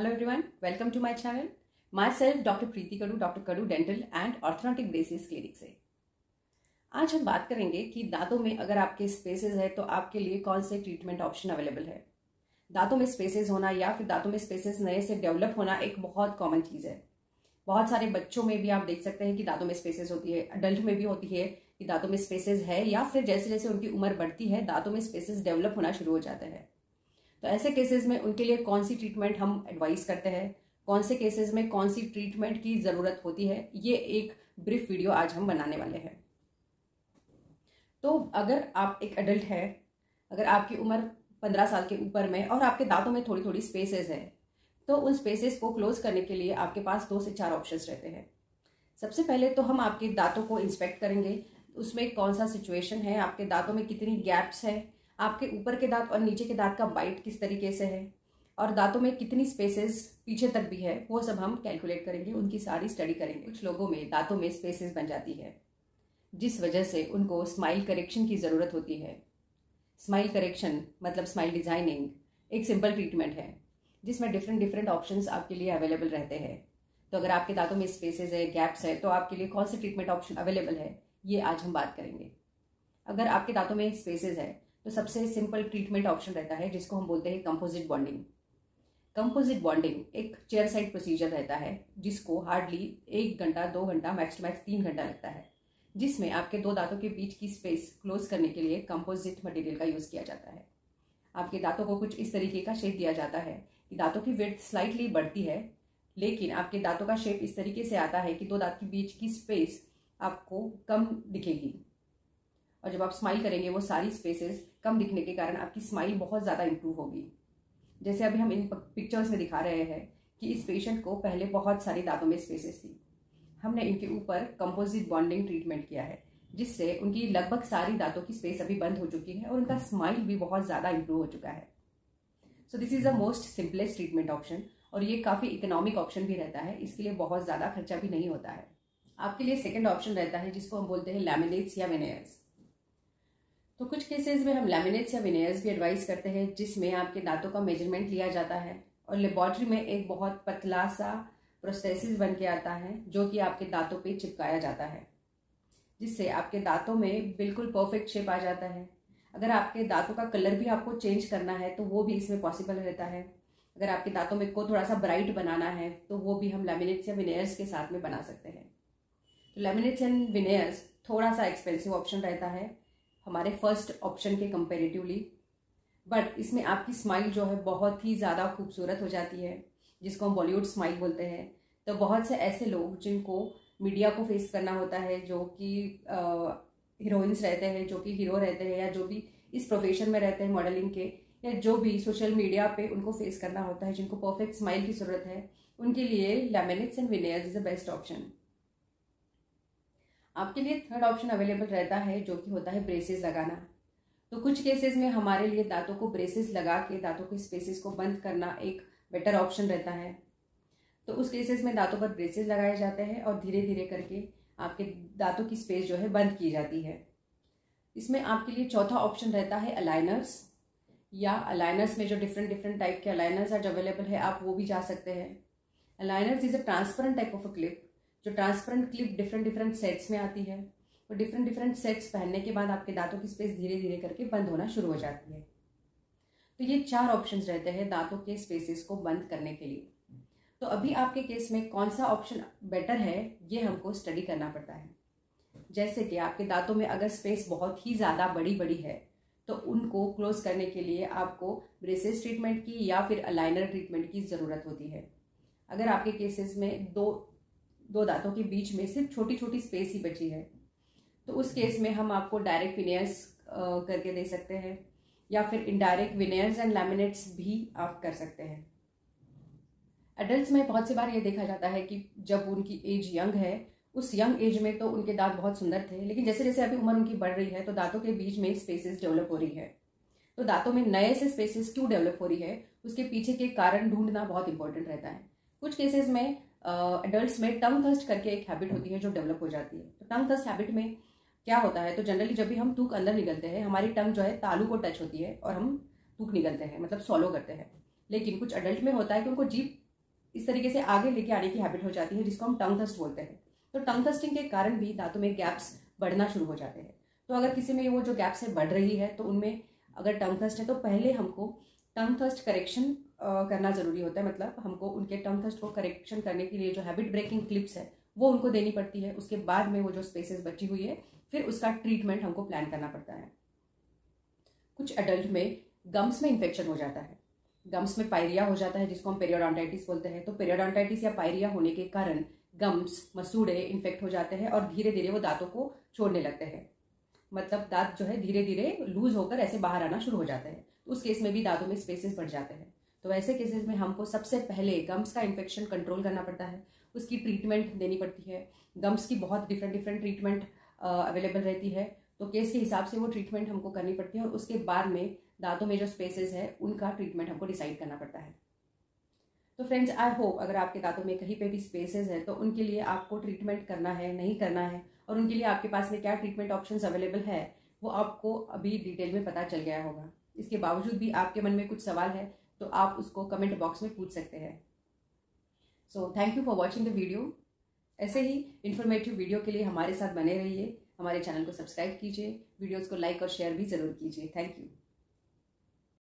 Hello everyone, welcome to my channel. Myself Dr. Preeti Kadu, Dr. Kadu Dental and Orthodontic Braces Clinic से। आज हम बात करेंगे कि दांतों में अगर आपके स्पेसेस है तो आपके लिए कौन से ट्रीटमेंट ऑप्शन अवेलेबल है। दांतों में स्पेसेस होना या फिर दांतों में स्पेसेस नए से डेवलप होना एक बहुत कॉमन चीज़ है। बहुत सारे बच्चों में भी आप देख सकते हैं कि दांतों में स्पेसेस होती है, अडल्ट में भी होती है कि दांतों में स्पेसेस है, या फिर जैसे जैसे उनकी उम्र बढ़ती है दांतों में स्पेसेस डेवलप होना शुरू हो जाते हैं। तो ऐसे केसेस में उनके लिए कौन सी ट्रीटमेंट हम एडवाइस करते हैं, कौन से केसेस में कौन सी ट्रीटमेंट की ज़रूरत होती है, ये एक ब्रीफ वीडियो आज हम बनाने वाले हैं। तो अगर आप एक एडल्ट है, अगर आपकी उम्र 15 साल के ऊपर में और आपके दांतों में थोड़ी थोड़ी स्पेसेस है, तो उन स्पेसेस को क्लोज करने के लिए आपके पास 2 से 4 ऑप्शंस रहते हैं। सबसे पहले तो हम आपके दांतों को इंस्पेक्ट करेंगे, उसमें कौन सा सिचुएशन है, आपके दांतों में कितनी गैप्स है, आपके ऊपर के दांत और नीचे के दांत का बाइट किस तरीके से है, और दांतों में कितनी स्पेसेस पीछे तक भी है, वो सब हम कैलकुलेट करेंगे, उनकी सारी स्टडी करेंगे। कुछ लोगों में दांतों में स्पेसेस बन जाती है जिस वजह से उनको स्माइल करेक्शन की ज़रूरत होती है। स्माइल करेक्शन मतलब स्माइल डिजाइनिंग एक सिंपल ट्रीटमेंट है जिसमें डिफरेंट ऑप्शंस आपके लिए अवेलेबल रहते हैं। तो अगर आपके दांतों में स्पेसेस है, गैप्स है, तो आपके लिए कौन से ट्रीटमेंट ऑप्शन अवेलेबल है, ये आज हम बात करेंगे। अगर आपके दांतों में स्पेसेस है तो सबसे सिंपल ट्रीटमेंट ऑप्शन रहता है जिसको हम बोलते हैं कंपोजिट बॉन्डिंग। कंपोजिट बॉन्डिंग एक चेयर साइड प्रोसीजर रहता है जिसको हार्डली 1 घंटा 2 घंटा मैक्स टू मैक्स 3 घंटा लगता है, जिसमें आपके 2 दांतों के बीच की स्पेस क्लोज करने के लिए कंपोजिट मटेरियल का यूज़ किया जाता है। आपके दांतों को कुछ इस तरीके का शेप दिया जाता है कि दांतों की विड्थ स्लाइटली बढ़ती है, लेकिन आपके दांतों का शेप इस तरीके से आता है कि 2 दांत के बीच की स्पेस आपको कम दिखेगी, और जब आप स्माइल करेंगे वो सारी स्पेसेस कम दिखने के कारण आपकी स्माइल बहुत ज़्यादा इंप्रूव होगी। जैसे अभी हम इन पिक्चर्स में दिखा रहे हैं कि इस पेशेंट को पहले बहुत सारी दांतों में स्पेसेस थी, हमने इनके ऊपर कंपोजिट बॉन्डिंग ट्रीटमेंट किया है जिससे उनकी लगभग सारी दांतों की स्पेस अभी बंद हो चुकी है और उनका स्माइल भी बहुत ज़्यादा इंप्रूव हो चुका है। So this is the most simplest treatment option, और ये काफ़ी इकोनॉमिक ऑप्शन भी रहता है, इसके लिए बहुत ज़्यादा खर्चा भी नहीं होता है। आपके लिए सेकेंड ऑप्शन रहता है जिसको हम बोलते हैं लैमिनेट्स या विनेयर्स। तो कुछ केसेस में हम लैमिनेट्स या विनेयर्स भी एडवाइस करते हैं जिसमें आपके दांतों का मेजरमेंट लिया जाता है और लेबोरेटरी में एक बहुत पतला सा प्रोस्थेसिस बन के आता है जो कि आपके दांतों पे चिपकाया जाता है, जिससे आपके दांतों में बिल्कुल परफेक्ट शेप आ जाता है। अगर आपके दांतों का कलर भी आपको चेंज करना है तो वो भी इसमें पॉसिबल रहता है। अगर आपके दांतों में को थोड़ा सा ब्राइट बनाना है तो वो भी हम लैमिनेट्स या विनेयर्स के साथ में बना सकते हैं। तो लैमिनेट्स एंड विनेयर्स थोड़ा सा एक्सपेंसिव ऑप्शन रहता है हमारे फर्स्ट ऑप्शन के कंपेरेटिवली, बट इसमें आपकी स्माइल जो है बहुत ही ज़्यादा खूबसूरत हो जाती है, जिसको हम बॉलीवुड स्माइल बोलते हैं। तो बहुत से ऐसे लोग जिनको मीडिया को फेस करना होता है, जो कि हीरोइंस रहते हैं, जो कि हीरो रहते हैं, या जो भी इस प्रोफेशन में रहते हैं मॉडलिंग के, या जो भी सोशल मीडिया पे उनको फेस करना होता है, जिनको परफेक्ट स्माइल की ज़रूरत है, उनके लिए laminates and veneers is the best option. आपके लिए थर्ड ऑप्शन अवेलेबल रहता है जो कि होता है ब्रेसेस लगाना। तो कुछ केसेस में हमारे लिए दांतों को ब्रेसेस लगा के दांतों के स्पेसेस को बंद करना एक बेटर ऑप्शन रहता है। तो उस केसेस में दांतों पर ब्रेसेस लगाए जाते हैं और धीरे धीरे करके आपके दांतों की स्पेस जो है बंद की जाती है। इसमें आपके लिए चौथा ऑप्शन रहता है अलाइनर्स, या अलाइनर्स में जो डिफरेंट टाइप के अलाइनर्स आज अवेलेबल है आप वो भी जा सकते हैं। Aligners is a transparent type of a clip, जो ट्रांसपेरेंट क्लिप डिफरेंट सेट्स में आती है, और डिफरेंट सेट्स पहनने के बाद आपके दांतों की स्पेस धीरे धीरे करके बंद होना शुरू हो जाती है। तो ये 4 ऑप्शंस रहते हैं दांतों के स्पेसेस को बंद करने के लिए। तो अभी आपके केस में कौन सा ऑप्शन बेटर है ये हमको स्टडी करना पड़ता है। जैसे कि आपके दांतों में अगर स्पेस बहुत ही ज़्यादा बड़ी है तो उनको क्लोज करने के लिए आपको ब्रेसेस ट्रीटमेंट की या फिर अलाइनर ट्रीटमेंट की ज़रूरत होती है। अगर आपके केसेस में दो दांतों के बीच में सिर्फ छोटी स्पेस ही बची है तो उस केस में हम आपको डायरेक्ट विनेयर्स करके दे सकते हैं, या फिर इनडायरेक्ट विनेयर्स एंड लैमिनेट्स भी आप कर सकते हैं। एडल्ट्स में बहुत सी बार ये देखा जाता है कि जब उनकी एज यंग है, उस यंग एज में तो उनके दांत बहुत सुंदर थे, लेकिन जैसे जैसे अभी उम्र उनकी बढ़ रही है तो दांतों के बीच में स्पेसेस डेवलप हो रही है। तो दांतों में नए से स्पेसेस क्यों डेवलप हो रही है, उसके पीछे के कारण ढूंढना बहुत इंपॉर्टेंट रहता है। कुछ केसेस में एडल्ट्स में टंग थर्स्ट करके एक हैबिट होती है जो डेवलप हो जाती है। तो टंग थर्स्ट हैबिट में क्या होता है, तो जनरली जब भी हम थूक अंदर निकलते हैं हमारी टंग जो है तालू को टच होती है और हम थूक निकलते हैं, मतलब सॉलो करते हैं। लेकिन कुछ एडल्ट में होता है कि उनको जीभ इस तरीके से आगे लेके आने की हैबिट हो जाती है, जिसको हम टंग थ्रस्ट बोलते हैं। तो टंग थ्रस्टिंग के कारण भी दांतों में गैप्स बढ़ना शुरू हो जाते हैं। तो अगर किसी में वो जो गैप्स है बढ़ रही है तो उनमें अगर टंग थ्रस्ट है तो पहले हमको टंग थ्रस्ट करेक्शन करना ज़रूरी होता है। मतलब हमको उनके टंग थ्रस्ट को करेक्शन करने के लिए जो हैबिट ब्रेकिंग क्लिप्स है वो उनको देनी पड़ती है। उसके बाद में वो जो स्पेसेस बची हुई है फिर उसका ट्रीटमेंट हमको प्लान करना पड़ता है। कुछ एडल्ट में गम्स में इन्फेक्शन हो जाता है, गम्स में पायरिया हो जाता है, जिसको हम पेरियोडोंटाइटिस बोलते हैं। तो पेरियोडोंटाइटिस या पायरिया होने के कारण गम्स, मसूड़े इन्फेक्ट हो जाते हैं और धीरे धीरे वो दांतों को छोड़ने लगते हैं। मतलब दांत जो है धीरे धीरे लूज होकर ऐसे बाहर आना शुरू हो जाते हैं। तो उस केस में भी दांतों में स्पेसेस बढ़ जाते हैं। तो ऐसे केसेस में हमको सबसे पहले गम्स का इन्फेक्शन कंट्रोल करना पड़ता है, उसकी ट्रीटमेंट देनी पड़ती है। गम्स की बहुत डिफरेंट ट्रीटमेंट अवेलेबल रहती है, तो केस के हिसाब से वो ट्रीटमेंट हमको करनी पड़ती है और उसके बाद में दांतों में जो स्पेसेस है उनका ट्रीटमेंट हमको डिसाइड करना पड़ता है। तो फ्रेंड्स, आई होप अगर आपके दांतों में कहीं पे भी स्पेसेस है तो उनके लिए आपको ट्रीटमेंट करना है, नहीं करना है, और उनके लिए आपके पास में क्या ट्रीटमेंट ऑप्शंस अवेलेबल है वो आपको अभी डिटेल में पता चल गया होगा। इसके बावजूद भी आपके मन में कुछ सवाल है तो आप उसको कमेंट बॉक्स में पूछ सकते हैं। So thank you for watching the video. ऐसे ही इन्फॉर्मेटिव वीडियो के लिए हमारे साथ बने रहिए, हमारे चैनल को सब्सक्राइब कीजिए, वीडियोज़ को लाइक और शेयर भी ज़रूर कीजिए। Thank you.